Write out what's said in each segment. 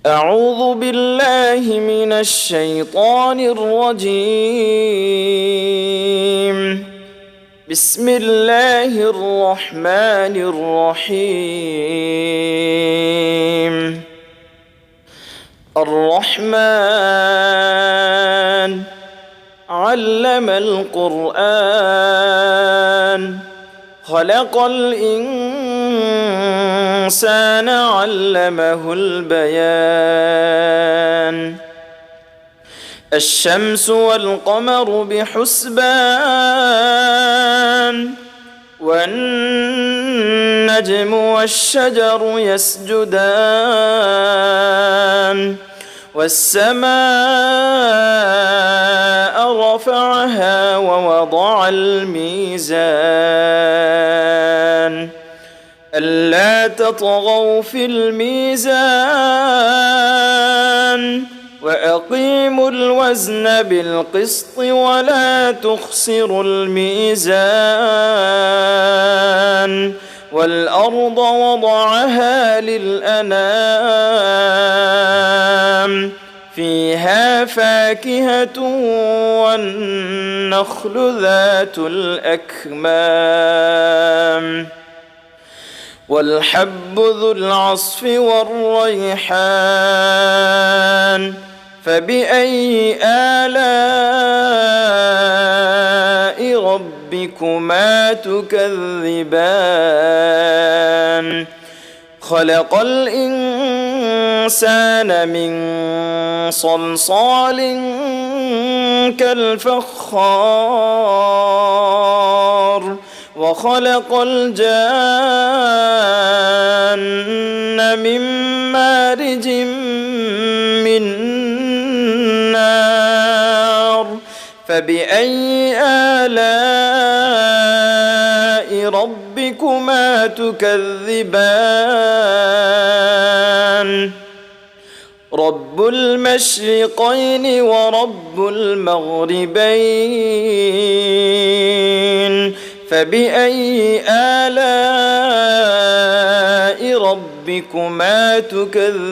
أعوذ بالله من الشيطان الرجيم. بسم الله الرحمن الرحيم. الرحمن علم القرآن خلق الإنسان علمه البيان. الشمس والقمر بحسبان والنجم والشجر يسجدان والسماء رفعها ووضع الميزان ألا تطغوا في الميزان وأقيموا الوزن بالقسط ولا تخسروا الميزان والأرض وضعها للأنام فيها فاكهة والنخل ذات الأكمام والحب ذو العصف والريحان فبأي آلاء ربكما تكذبان خلق الإنسان من صلصال كالفخار وخلق الجان من مارج من نار فبأي آلاء ربكما تكذبان رب المشرقين ورب المغربين فبأي آلاء ربكما تكذبان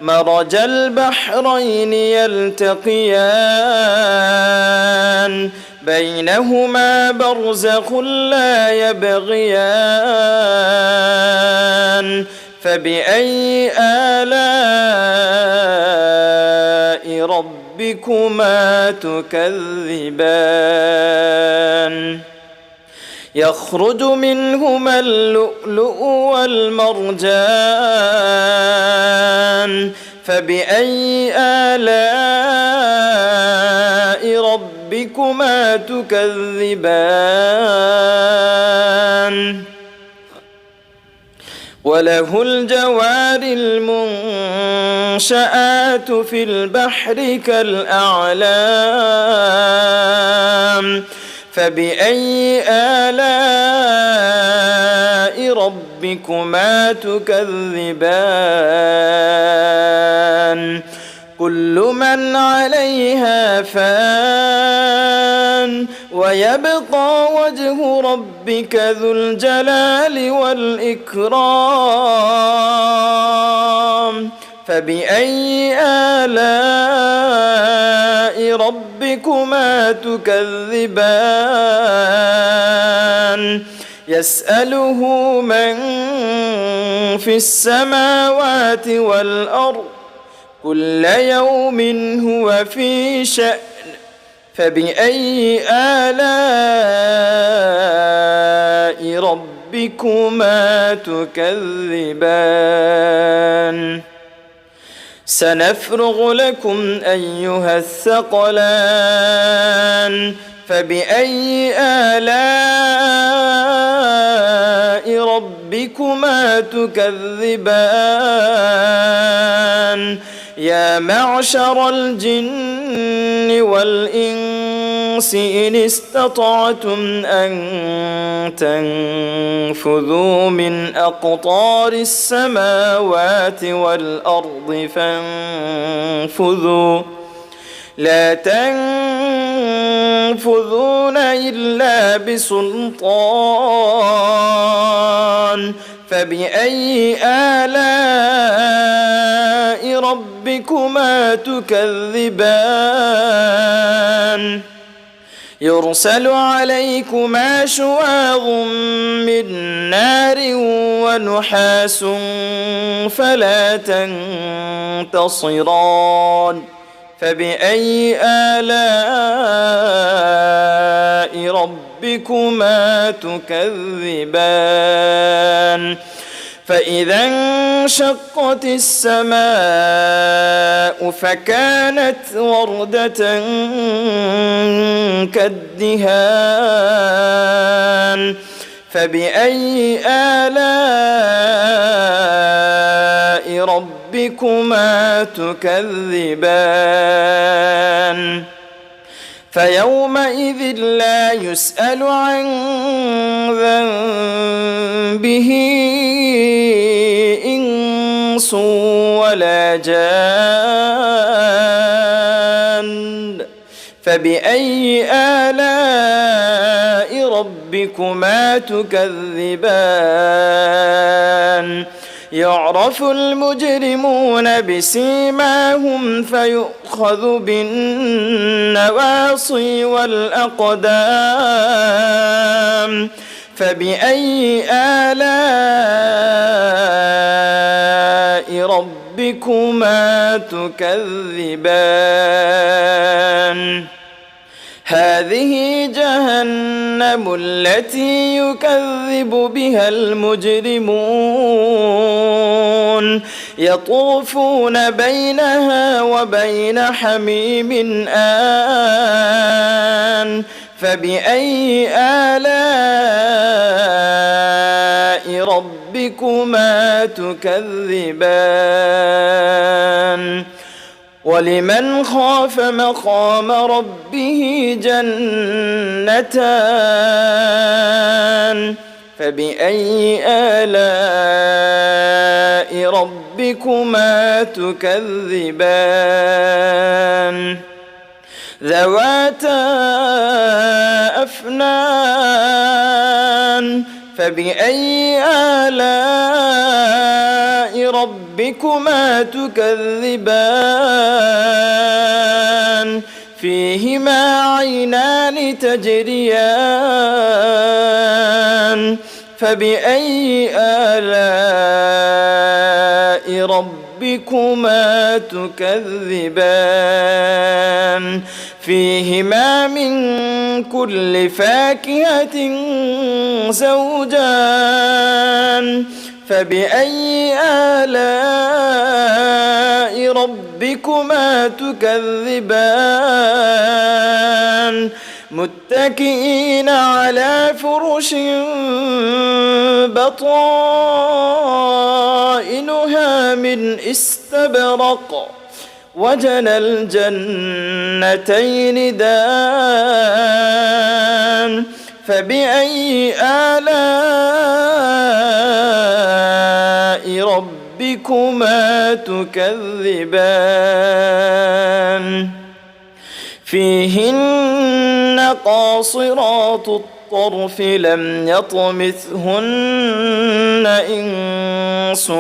مرج البحرين يلتقيان بينهما برزخ لا يبغيان فبأي آلاء ربكما تكذبان يخرج منهما اللؤلؤ والمرجان فبأي آلاء ربكما تكذبان وله الجوار المنشآت في البحر كالأعلام فبأي آلاء ربكما تكذبان كل من عليها فان ويبقى وجه ربك ذو الجلال والإكرام فبأي آلاء ربكما تكذبان يسأله من في السماوات والأرض كل يوم هو في شأن فبأي آلاء ربكما تكذبان سنفرغ لكم أيها الثقلان فبأي آلاء ربكما تكذبان يا معشر الجن والإنس إن استطعتم أن تنفذوا من أقطار السماوات والأرض فانفذوا لا تنفذون إلا بسلطان فبأي آلاء ربكما تكذبان يرسل عليكما شواظ من نار ونحاس فلا تنتصران فبأي آلاء ربكما تكذبان فإذا انشقت السماء فكانت وردة كالدهان فبأي آلاء ربكما تكذبان فيومئذ لا يسأل عن ذنبه إنس ولا جان فبأي آلاء ربكما تكذبان يعرف المجرمون بسيماهم فيؤخذ بالنواصي والأقدام فبأي آلاء ربكما تكذبان هذه جهنم التي يكذب بها المجرمون يطوفون بينها وبين حميم آن فبأي آلاء ربكما تكذبان ولمن خاف مقام ربه جنتان فبأي آلاء ربكما تكذبان ذواتا أفنان فبأي آلاء ربكما تكذبان فيهما عينان تجريان فبأي آلاء ربكما تكذبان فيهما من كل فاكهة زوجان فبأي آلاء ربكما تكذبان متكئين على فرش بطائنها من استبرق وجنى الجنتين دان فبأي آلاء ربكما تكذبان فيهن قاصرات الطرف لم يطمثهن إنس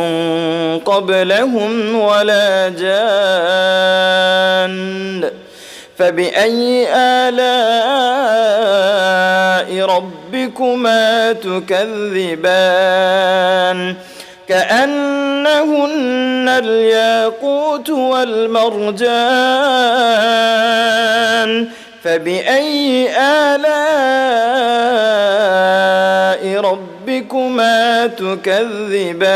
قبلهم ولا جان فبأي آلاء ربكما تكذبان كأنهن الياقوت والمرجان فبأي آلاء ربكما تكذبان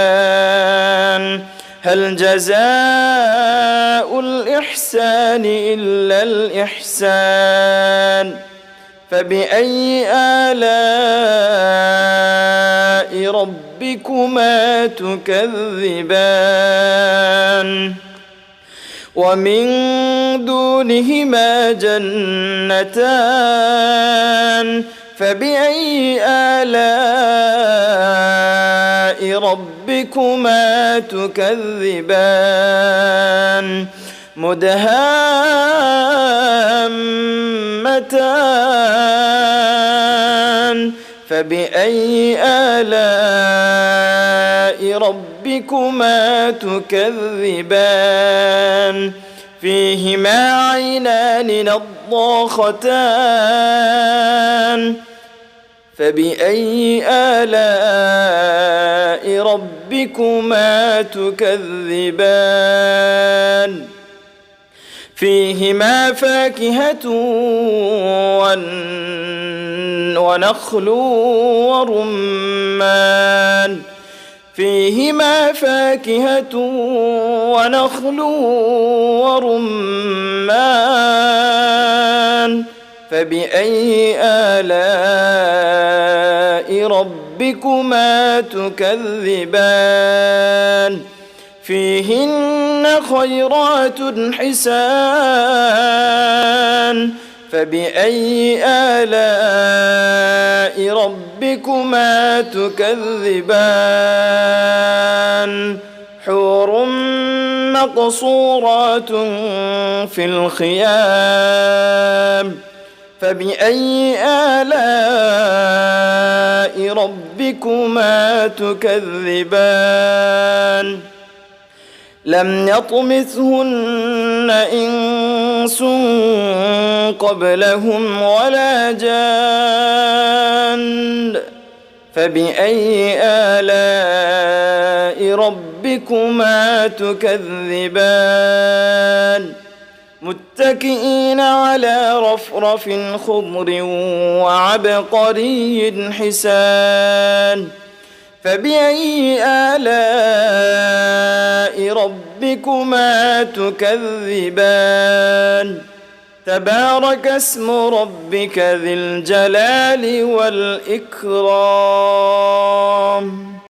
هل جزاء الإحسان إلا الإحسان فبأي آلاء ربكما تكذبان ومن دونهما جنتان فبأي آلاء ربكما تكذبان مدهامتان فبأي آلاء ربكما تكذبان فيهما عينان نضاختان فبأي آلاء ربكما تكذبان فيهما فاكهة ونخل ورمان فيهما فاكهة ونخل ورمان فبأي آلاء ربكما تكذبان فيهن خيرات حسان فبأي آلاء ربكما تكذبان حور مقصورات في الخيام فبأي آلاء ربكما تكذبان لم يطمثهن إنس قبلهم ولا جان فبأي آلاء ربكما تكذبان متكئين على رفرف خضر وعبقري حسان فبأي آلاء ربكما تكذبان تبارك اسم ربك ذي الجلال والإكرام